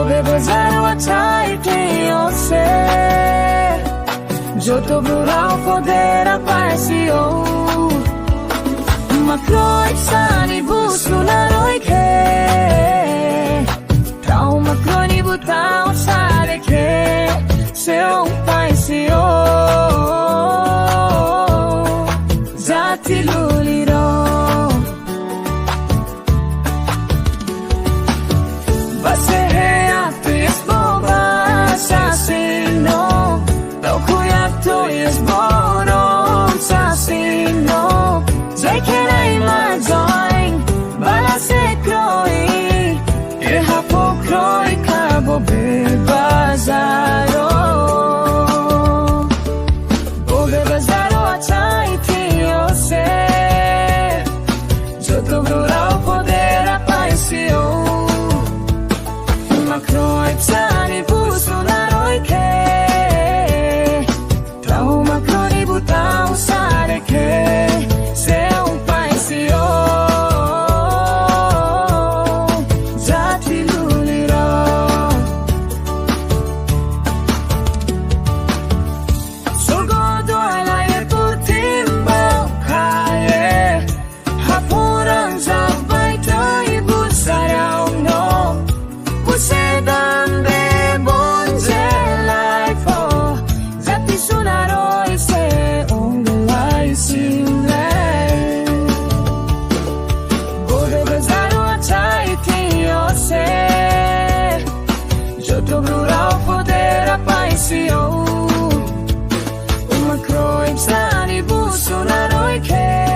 Bebezaru achai quem você Joto brural poder apareció Macroi sani busu laroi ke Trauma croni butao sare ke Seu paisio Zati luliro Você reato e esboba assassino Não cuiato e esboro assassino Sei que nem mais join Bala se croi E rapo croi cabo bebazaro O bebazaro achai tinho se Joto brural poder apareció Macroi psani busu laroi ke Trauma croni butao sare ke Seu paisio Zati luliro Surgodo ala e putimbo kaye Hapuran zabaita e busarao no Você dambe bonje life Zati sunaroi se ongulai simlei Bode bezaru achai tinho se Joto brural poder apareció Uma croi psani busu naroi ke